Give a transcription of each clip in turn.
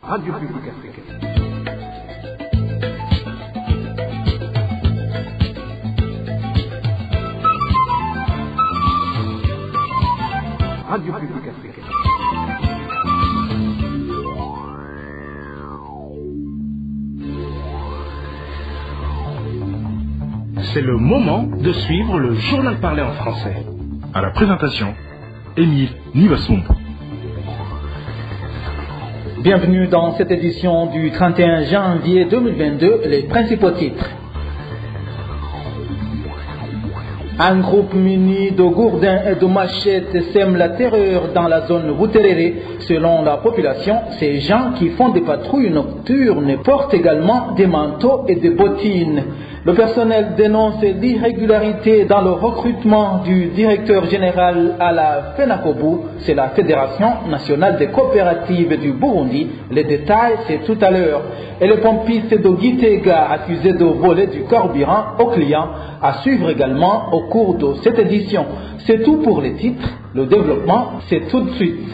Radio Publique Africaine. Radio Publique Africaine. C'est le moment de suivre le journal parlé en français. À la présentation, Émile Nivassoum. Bienvenue dans cette édition du 31 janvier 2022, les principaux titres. Un groupe muni de gourdins et de machettes sème la terreur dans la zone Wuterere. Selon la population, ces gens qui font des patrouilles nocturnes portent également des manteaux et des bottines. Le personnel dénonce l'irrégularité dans le recrutement du directeur général à la FENACOBU, c'est la Fédération nationale des coopératives du Burundi. Les détails, c'est tout à l'heure. Et le pompiste de Gitega, accusé de voler du carburant aux clients, à suivre également au cours de cette édition. C'est tout pour les titres. Le développement, c'est tout de suite.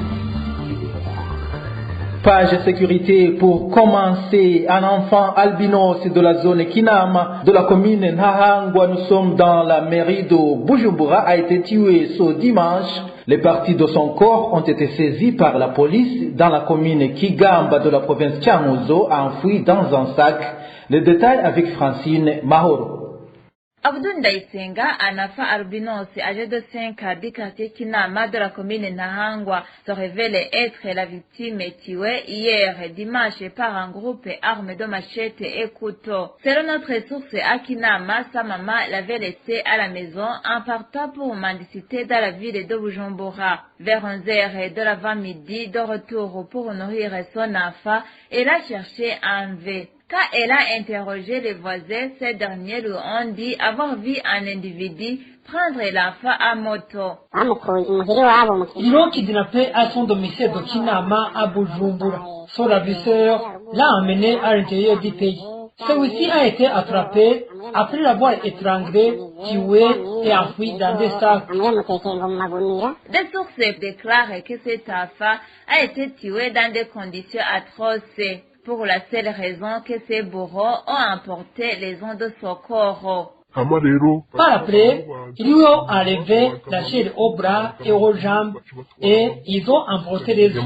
Page sécurité pour commencer. Un enfant albinos de la zone Kinama de la commune Nahangwa, nous sommes dans la mairie de Bujumbura, a été tué ce dimanche. Les parties de son corps ont été saisies par la police dans la commune Kigamba de la province Changuzo, enfouies dans un sac. Les détails avec Francine Mahoro. Abdou Ndaïsenga, un enfant albinos âgé de 5 ans du quartier Kinama de la commune Nahangwa, se révèle être la victime tuée hier dimanche par un groupe armé de machettes et couteaux. Selon notre source à Kinama, sa maman l'avait laissé à la maison en partant pour mendicité dans la ville de Bujumbura. Vers 11h de l'avant-midi, de retour pour nourrir son enfant, elle a cherché un V. Quand elle a interrogé les voisins, ces derniers lui ont dit avoir vu un individu prendre l'enfant à moto. Ils l'ont kidnappé à son domicile de Kinama à Bujumbura. Son ravisseur l'a emmené à l'intérieur du pays. Celui-ci a été attrapé après l'avoir étranglé, tué et enfoui dans des sacs. Des sources déclarent que cet enfant a été tué dans des conditions atroces, pour la seule raison que ses bourreaux ont emporté les os de son corps. Par après, ils lui ont enlevé la chair aux bras et aux jambes et ils ont emporté les os.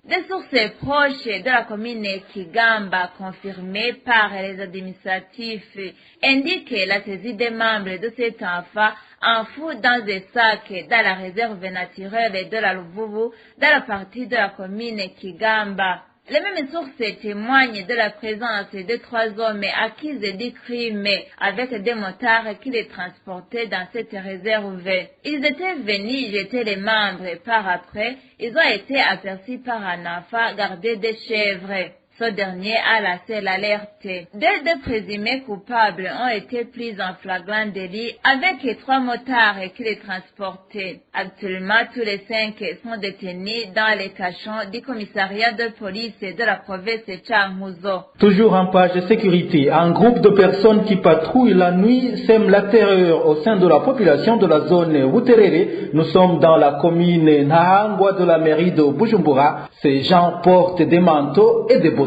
Des sources proches de la commune Kigamba, confirmées par les administratifs, indiquent la saisie des membres de cet enfant enfouis dans des sacs dans la réserve naturelle de la Luvubu, dans la partie de la commune Kigamba. Les mêmes sources témoignent de la présence de 3 hommes accusés du crime avec des motards qui les transportaient dans cette réserve. Ils étaient venus jeter les membres. Par après, ils ont été aperçus par un enfant gardé des chèvres. Ce dernier a lancé l'alerte. Deux présumés coupables ont été pris en flagrant délit avec 3 motards qui les transportaient. Actuellement, tous les 5 sont détenus dans les cachons du commissariat de police de la province de Changuzo. Toujours en page de sécurité, un groupe de personnes qui patrouillent la nuit sème la terreur au sein de la population de la zone Wuterere. Nous sommes dans la commune Nahangwa de la mairie de Bujumbura. Ces gens portent des manteaux et des bottines.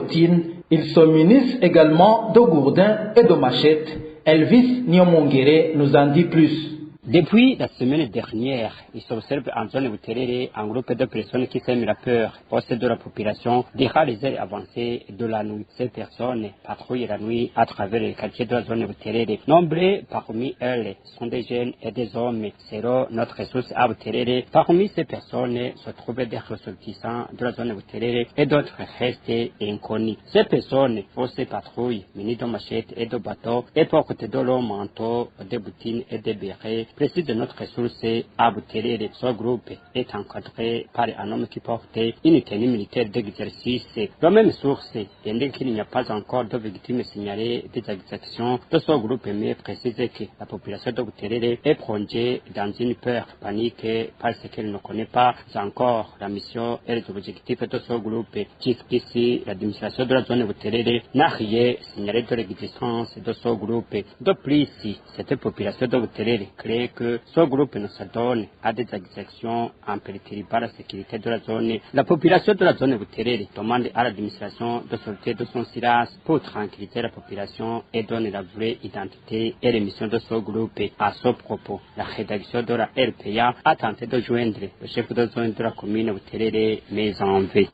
Ils se munissent également de gourdins et de machettes. Elvis Nyomongere nous en dit plus. Depuis la semaine dernière, il s'observe en zone Wuterere un groupe de personnes qui sèment la peur au sein de la population durant les heures avancées de la nuit. Ces personnes patrouillent la nuit à travers les quartiers de la zone Wuterere. Nombreux parmi elles sont des jeunes et des hommes. Selon notre ressource à Wuterere, parmi ces personnes se trouvent des ressortissants de la zone Wuterere et d'autres restent inconnus. Ces personnes font ces patrouilles munies de machettes et de bateaux et portent de longs manteaux, des bottines et des bérets. Précise de notre ressource à Wuterere. Ce groupe est encadré par un homme qui porte une tenue militaire d'exercice. La même source indique qu'il n'y a pas encore de victimes signalées des exactions de ce groupe, mais précise que la population de Wuterere est plongée dans une peur panique parce qu'elle ne connaît pas encore la mission et les objectifs de ce groupe. Jusqu'ici, l'administration de la zone Wuterere n'a rien signalé de l'existence de ce groupe. De plus, cette population de Wuterere crée souligné que ce groupe ne s'adonne à des exactions en perturbant la sécurité de la zone. La population de la zone Buterere demande à l'administration de sortir de son silence pour tranquilliser la population et donner la vraie identité et les missions de ce groupe. À ce propos, la rédaction de la RPA a tenté de joindre le chef de zone de la commune Buterere, mais en vain.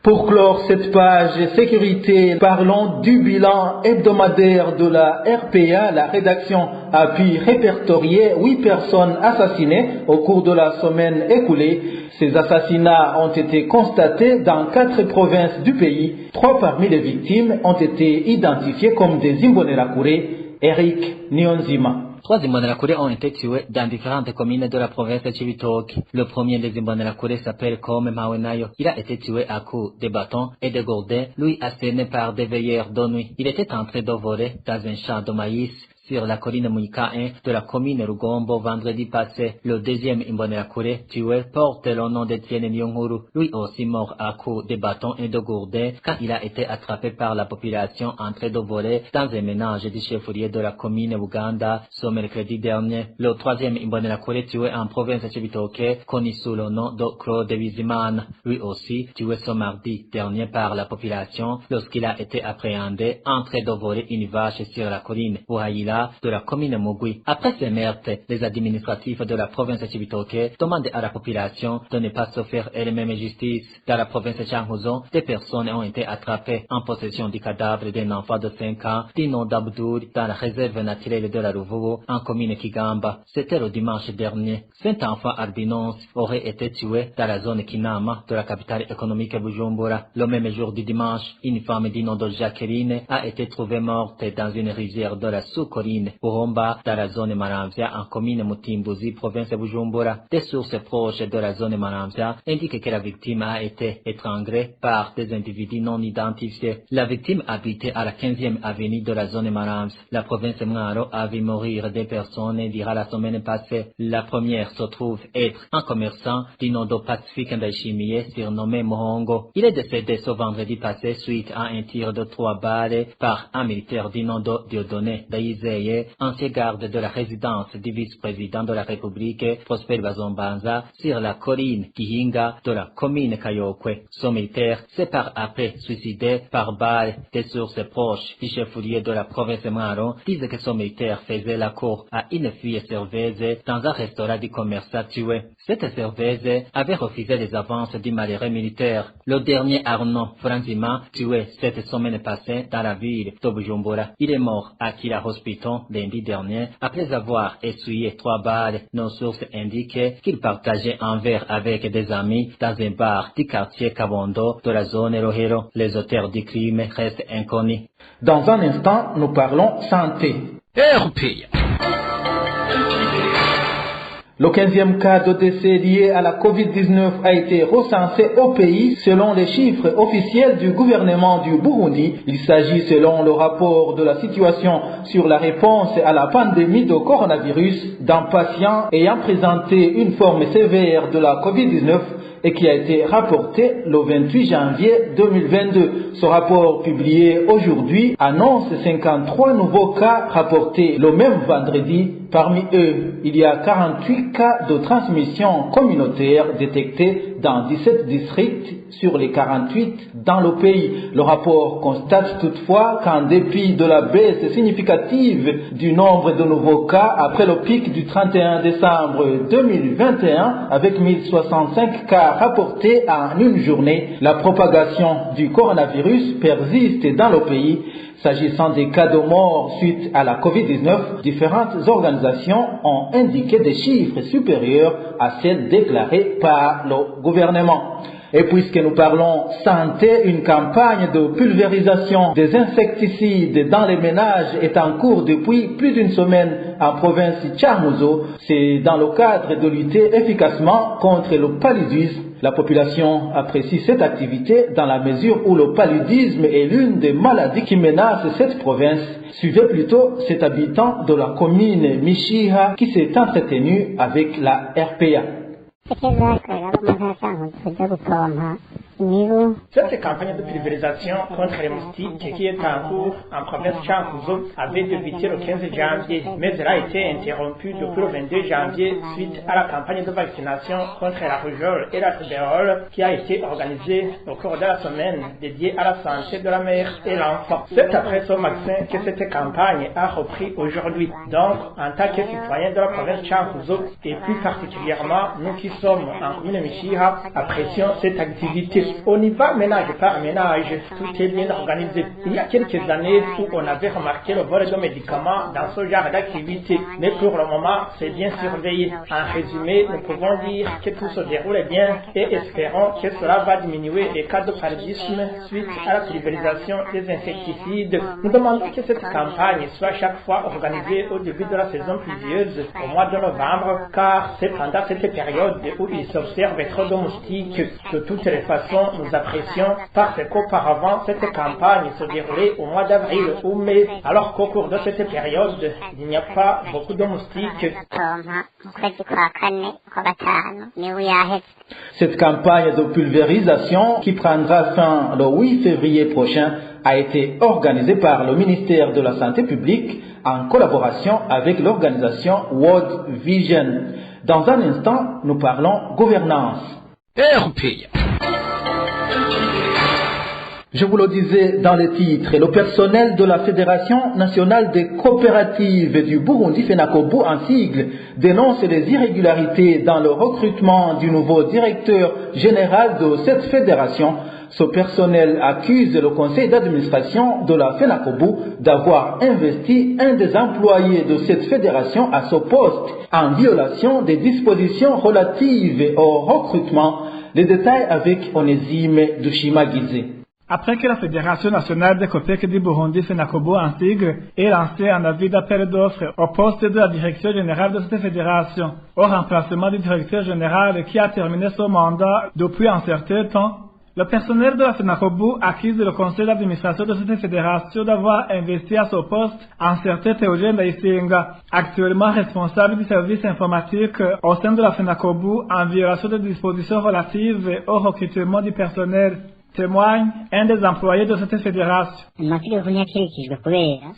Pour clore cette page sécurité, parlons du bilan hebdomadaire de la RPA. La rédaction a pu répertorier 8 personnes assassinées au cours de la semaine écoulée. Ces assassinats ont été constatés dans 4 provinces du pays. 3 parmi les victimes ont été identifiées comme des Imbonerakure. Eric Nionzima. 3 Imbonerakure ont été tués dans différentes communes de la province de Cibitoke. Le premier des Imbonerakure s'appelle Kome Mawenayo. Il a été tué à coups de bâton et de gourdin, lui asséné par des veilleurs de nuit. Il était en train de voler dans un champ de maïs sur la colline Muika 1 de la commune Rugombo vendredi passé. Le deuxième Imbonerakure tué porte le nom d'Etienne Nyonguru, lui aussi mort à coups de bâton et de gourdin quand il a été attrapé par la population en train de voler dans un ménage du chef-lieu de la commune Uganda ce mercredi dernier. Le troisième Imbonerakure tué en province de Cibitoke, connu sous le nom de Claude Bizimana, lui aussi tué ce mardi dernier par la population lorsqu'il a été appréhendé en train de voler une vache sur la colline Buhaïla de la commune Mugui. Après ces meurtres, les administratifs de la province de Cibitoke demandent à la population de ne pas se faire elle-même justice. Dans la province de Changuzo, des personnes ont été attrapées en possession du cadavre d'un enfant de 5 ans, du nom d'Abdoul, dans la réserve naturelle de la Ruvubu, en commune Kigamba. C'était le dimanche dernier. Cet enfant albinos aurait été tué dans la zone Kinama de la capitale économique Bujumbura. Le même jour du dimanche, une femme du nom de Jacqueline a été trouvée morte dans une rivière de la sous-colline Buromba, dans la zone Maramvya, en commune Mutimbuzi, province de Bujumbura. Des sources proches de la zone Maramvya indiquent que la victime a été étranglée par des individus non identifiés. La victime habitait à la 15e avenue de la zone Maramvya. La province Mwaro a vu mourir des personnes durant la semaine passée. La première se trouve être un commerçant du nom de Pacifique Ndaishimiye, surnommé Mohongo. Il est décédé ce vendredi passé suite à un tir de 3 balles par un militaire du nom de Dieudonné Daïzeye, ancien garde de la résidence du vice-président de la République, Prosper Bazombanza, sur la colline Kihinga de la commune Kayokwe. Ce militaire s'est par après suicidé par balle. Des sources proches du chef-lieu de la province de Mwaro disent que ce militaire faisait la cour à une fille serveuse dans un restaurant du commerçant tué. Cette serveuse avait refusé les avances du malheureux militaire. Le dernier Arnaud Franzima, tué cette semaine passée dans la ville de Bujumbura. Il est mort à Kira Hospital lundi dernier après avoir essuyé 3 balles. Nos sources indiquent qu'il partageait un verre avec des amis dans un bar du quartier Kabondo de la zone Rohero. Les auteurs du crime restent inconnus. Dans un instant, nous parlons santé. RPA. Le 15e cas de décès lié à la Covid-19 a été recensé au pays selon les chiffres officiels du gouvernement du Burundi. Il s'agit, selon le rapport de la situation sur la réponse à la pandémie de coronavirus, d'un patient ayant présenté une forme sévère de la Covid-19 et qui a été rapporté le 28 janvier 2022. Ce rapport publié aujourd'hui annonce 53 nouveaux cas rapportés le même vendredi. Parmi eux, il y a 48 cas de transmission communautaire détectés dans 17 districts sur les 48 dans le pays. Le rapport constate toutefois qu'en dépit de la baisse significative du nombre de nouveaux cas après le pic du 31 décembre 2021 avec 1065 cas rapportés en une journée, la propagation du coronavirus persiste dans le pays. S'agissant des cas de mort suite à la Covid-19, différentes organisations ont indiqué des chiffres supérieurs à celles déclarées par le gouvernement. Et puisque nous parlons santé, une campagne de pulvérisation des insecticides dans les ménages est en cours depuis plus d'une semaine en province Changuzo. C'est dans le cadre de lutter efficacement contre le paludisme. La population apprécie cette activité dans la mesure où le paludisme est l'une des maladies qui menacent cette province. Suivez plutôt cet habitant de la commune Mishiha qui s'est entretenu avec la RPA. Cette campagne de pulvérisation contre les moustiques qui est en cours en province Chankuzo avait débuté le 15 janvier, mais elle a été interrompue depuis le 22 janvier suite à la campagne de vaccination contre la rougeole et la rubéole qui a été organisée au cours de la semaine dédiée à la santé de la mère et l'enfant. C'est après ce vaccin que cette campagne a repris aujourd'hui. Donc, en tant que citoyens de la province Chankuzo et plus particulièrement nous qui sommes en commune Michiha, apprécions cette activité. On y va ménage par ménage, tout est bien organisé. Il y a quelques années où on avait remarqué le vol de médicaments dans ce genre d'activité, mais pour le moment, c'est bien surveillé. En résumé, nous pouvons dire que tout se déroule bien et espérons que cela va diminuer les cas de paludisme suite à la pulvérisation des insecticides. Nous demandons que cette campagne soit chaque fois organisée au début de la saison pluvieuse, au mois de novembre, car c'est pendant cette période où il s'observe trop de moustiques. De toutes les façons, nous apprécions parce qu'auparavant, cette campagne se déroulait au mois d'avril ou mai, alors qu'au cours de cette période, il n'y a pas beaucoup de moustiques. Cette campagne de pulvérisation qui prendra fin le 8 février prochain a été organisée par le ministère de la Santé publique en collaboration avec l'organisation World Vision. Dans un instant, nous parlons gouvernance. RPA. Je vous le disais dans le titre, le personnel de la Fédération nationale des coopératives du Burundi, FENACOBU en sigle, dénonce les irrégularités dans le recrutement du nouveau directeur général de cette fédération. Ce personnel accuse le conseil d'administration de la FENACOBU d'avoir investi un des employés de cette fédération à ce poste en violation des dispositions relatives au recrutement. Les détails avec Onésime Dushima-Gizé. Après que la Fédération nationale des coopératives du Burundi, FENACOBU en sigle, ait lancé un avis d'appel d'offres au poste de la direction générale de cette fédération, au remplacement du directeur général qui a terminé son mandat depuis un certain temps, le personnel de la FENACOBU accuse le conseil d'administration de cette fédération d'avoir investi à ce poste un certain Théogène Ndayisenga, actuellement responsable du service informatique au sein de la FENACOBU en violation des dispositions relatives au recrutement du personnel. Témoigne un des employés de cette fédération. Ce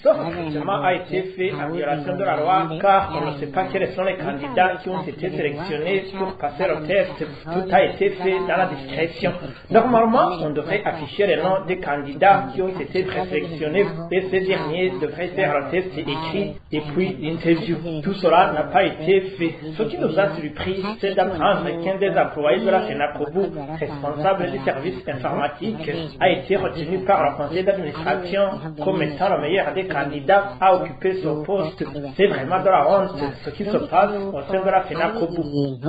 recrutement a été fait en violation de la loi car on ne sait pas quels sont les candidats qui ont été sélectionnés pour passer le test. Tout a été fait dans la discrétion. Normalement, on devrait afficher les noms des candidats qui ont été présélectionnés et ces derniers devraient faire le test écrit et puis l'interview. Tout cela n'a pas été fait. Ce qui nous a surpris, c'est d'apprendre qu'un des employés de la FENACOBU, responsable du service informatique, a été retenu par le conseil d'administration comme étant le meilleur des candidats à occuper ce poste. C'est vraiment de la honte ce qui se passe au sein de la FENACOBU.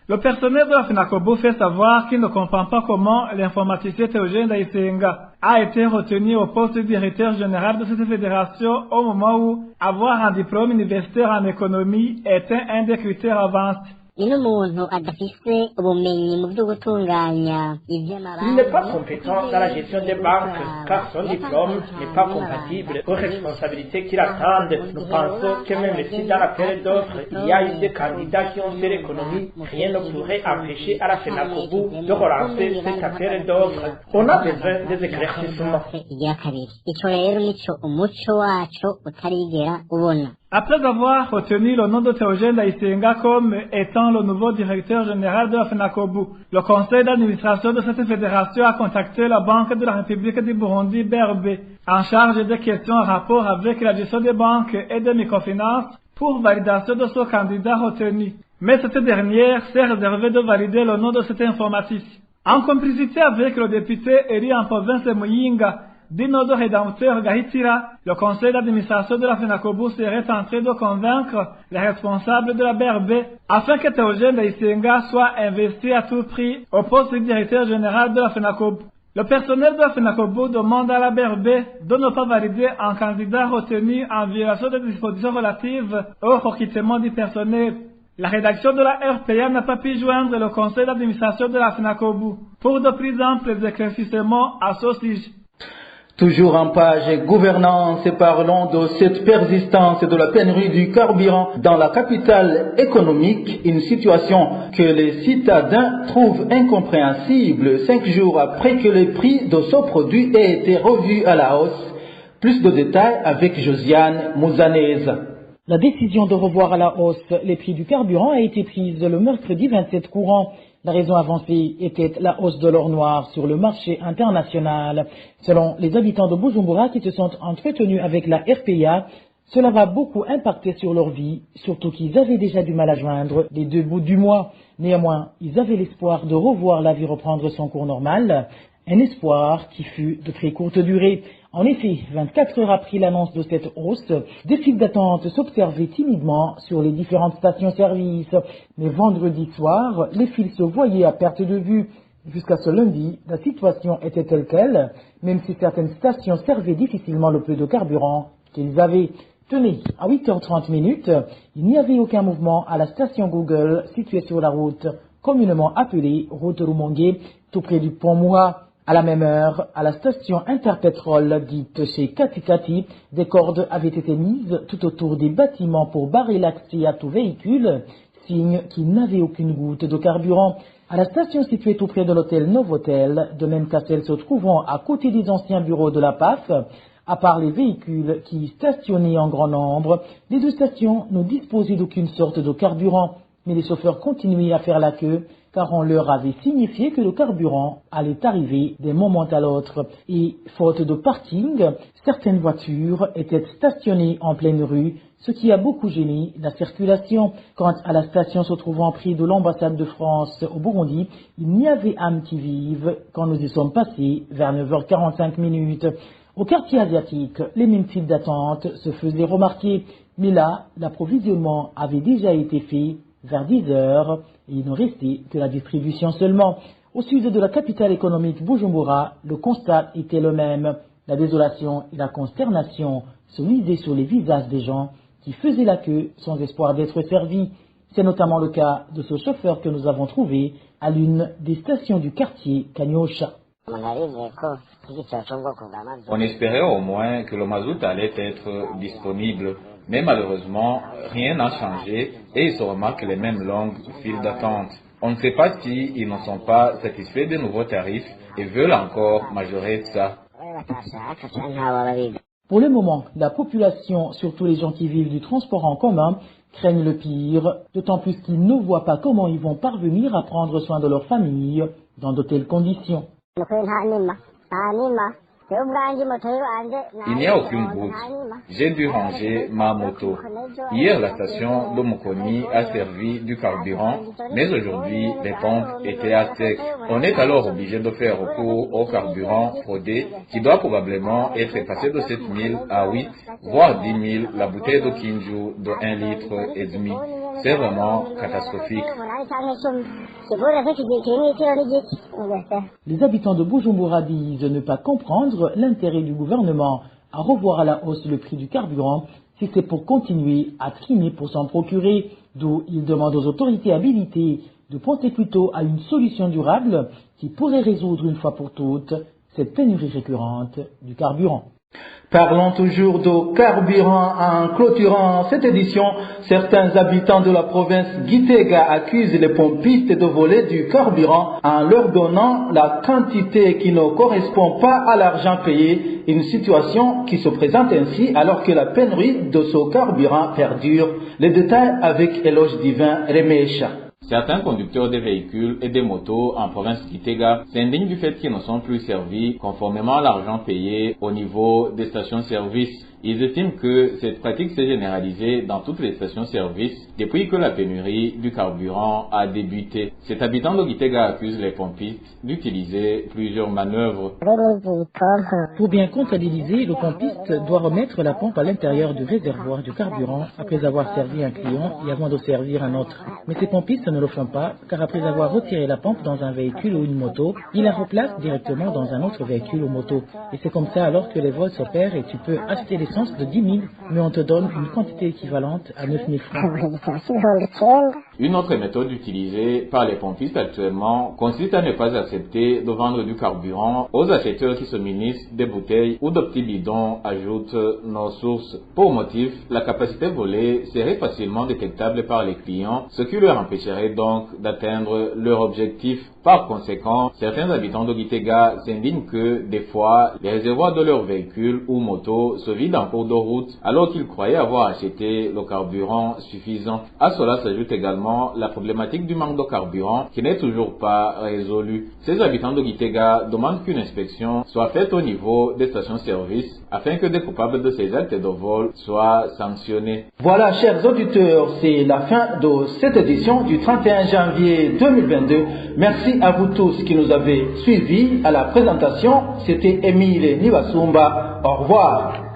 Le personnel de la FENACOBU fait savoir qu'il ne comprend pas comment l'informaticien Théogène Ndayisenga a été retenu au poste de directeur général de cette fédération au moment où avoir un diplôme universitaire en économie était un des critères avancés. Il n'est pas compétent dans la gestion des banques car son diplôme n'est pas compatible aux responsabilités qui l'attendent. Nous pensons que même si dans l'appel d'offres il y a eu des candidats qui ont fait l'économie, rien ne pourrait empêcher à la FENACOBU de relancer cet appel d'offres. On a besoin des éclaircissements. Après avoir retenu le nom de Théogène Ndayisenga comme étant le nouveau directeur général de la FENACOBU, le conseil d'administration de cette fédération a contacté la Banque de la République du Burundi, BRB, en charge des questions en rapport avec la gestion des banques et des microfinances pour validation de ce candidat retenu. Mais cette dernière s'est réservée de valider le nom de cet informaticien. En complicité avec le député élu en province de Muyinga, Dinodo rédempteur Gahitira, le conseil d'administration de la FENACOBU serait en train de convaincre les responsables de la BRB afin que Théogène Ndayisenga soit investi à tout prix au poste de directeur général de la FENACOBU. Le personnel de la FENACOBU demande à la BRB de ne pas valider un candidat retenu en violation des dispositions relatives au recrutement du personnel. La rédaction de la RPA n'a pas pu joindre le conseil d'administration de la FENACOBU pour de plus amples éclaircissements à ce sujet. Toujours en page gouvernance, parlons de cette persistance de la pénurie du carburant dans la capitale économique, une situation que les citadins trouvent incompréhensible 5 jours après que le prix de ce produit ait été revu à la hausse. Plus de détails avec Josiane Mouzanez. La décision de revoir à la hausse les prix du carburant a été prise le mercredi 27 courant. La raison avancée était la hausse de l'or noir sur le marché international. Selon les habitants de Bujumbura qui se sont entretenus avec la RPA, cela va beaucoup impacter sur leur vie, surtout qu'ils avaient déjà du mal à joindre les 2 bouts du mois. Néanmoins, ils avaient l'espoir de revoir la vie reprendre son cours normal, un espoir qui fut de très courte durée. En effet, 24 heures après l'annonce de cette hausse, des files d'attente s'observaient timidement sur les différentes stations-service. Mais vendredi soir, les files se voyaient à perte de vue. Jusqu'à ce lundi, la situation était telle qu'elle, même si certaines stations servaient difficilement le peu de carburant qu'ils avaient. Tenez, à 8h30, il n'y avait aucun mouvement à la station Google située sur la route communément appelée route Rumongue, tout près du pont Moura. À la même heure, à la station Interpétrole dite chez Katikati, des cordes avaient été mises tout autour des bâtiments pour barrer l'accès à tout véhicule, signe qu'ils n'avaient aucune goutte de carburant. À la station située tout près de l'hôtel Novotel, de même qu'à celle se trouvant à côté des anciens bureaux de la PAF, à part les véhicules qui y stationnaient en grand nombre, les 2 stations ne disposaient d'aucune sorte de carburant. Mais les chauffeurs continuaient à faire la queue, car on leur avait signifié que le carburant allait arriver d'un moment à l'autre. Et, faute de parking, certaines voitures étaient stationnées en pleine rue, ce qui a beaucoup gêné la circulation. Quant à la station se trouvant près de l'ambassade de France au Burundi, il n'y avait âme qui vive quand nous y sommes passés vers 9h45. Au quartier asiatique, les mêmes files d'attente se faisaient remarquer, mais là, l'approvisionnement avait déjà été fait vers 10 heures, et il ne restait que la distribution seulement. Au sud de la capitale économique Bujumbura, le constat était le même. La désolation et la consternation se lisaient sur les visages des gens qui faisaient la queue sans espoir d'être servis. C'est notamment le cas de ce chauffeur que nous avons trouvé à l'une des stations du quartier Kanyosha. On espérait au moins que le mazout allait être disponible. Mais malheureusement, rien n'a changé et il se remarque les mêmes longues files d'attente. On ne sait pas s'ils ne sont pas satisfaits des nouveaux tarifs et veulent encore majorer ça. Pour le moment, la population, surtout les gens qui vivent du transport en commun, craignent le pire, d'autant plus qu'ils ne voient pas comment ils vont parvenir à prendre soin de leur famille dans de telles conditions. Il n'y a aucune goutte. J'ai dû ranger ma moto. Hier, la station de Mokoni a servi du carburant, mais aujourd'hui, les pompes étaient à sec. On est alors obligé de faire recours au carburant fraudé, qui doit probablement être passé de 7 000 à 8, voire 10 000 la bouteille de Kinju de 1,5 litre. C'est vraiment catastrophique. Les habitants de Bujumbura disent ne pas comprendre l'intérêt du gouvernement à revoir à la hausse le prix du carburant si c'est pour continuer à trimer pour s'en procurer, d'où ils demandent aux autorités habilitées de penser plutôt à une solution durable qui pourrait résoudre une fois pour toutes cette pénurie récurrente du carburant. Parlons toujours de carburant. En clôturant cette édition, certains habitants de la province Gitega accusent les pompistes de voler du carburant en leur donnant la quantité qui ne correspond pas à l'argent payé, une situation qui se présente ainsi alors que la pénurie de ce carburant perdure. Les détails avec Éloge Divin Remesha. Certains conducteurs de véhicules et de motos en province Gitega s'indignent du fait qu'ils ne sont plus servis conformément à l'argent payé au niveau des stations-service. Ils estiment que cette pratique s'est généralisée dans toutes les stations-service depuis que la pénurie du carburant a débuté. Cet habitant de Gitega accuse les pompistes d'utiliser plusieurs manœuvres. Pour bien comptabiliser, le pompiste doit remettre la pompe à l'intérieur du réservoir du carburant après avoir servi un client et avant de servir un autre. Mais ces pompistes touristes ne le font pas, car après avoir retiré la pompe dans un véhicule ou une moto, ils la replacent directement dans un autre véhicule ou moto. Et c'est comme ça alors que les vols s'opèrent et tu peux acheter l'essence de 10 000, mais on te donne une quantité équivalente à 9 000 francs. Une autre méthode utilisée par les pompistes actuellement consiste à ne pas accepter de vendre du carburant aux acheteurs qui se munissent des bouteilles ou de petits bidons, ajoutent nos sources. Pour motif, la capacité volée serait facilement détectable par les clients, ce qui leur empêcherait donc d'atteindre leur objectif. Par conséquent, certains habitants de Gitega s'indignent que, des fois, les réservoirs de leurs véhicules ou motos se vident en cours de route alors qu'ils croyaient avoir acheté le carburant suffisant. À cela s'ajoute également la problématique du manque de carburant qui n'est toujours pas résolue. Ces habitants de Gitega demandent qu'une inspection soit faite au niveau des stations-service afin que des coupables de ces actes de vol soient sanctionnés. Voilà, chers auditeurs, c'est la fin de cette édition du 31 janvier 2022. Merci à vous tous qui nous avez suivis. À la présentation, c'était Émile Nibasumba. Au revoir.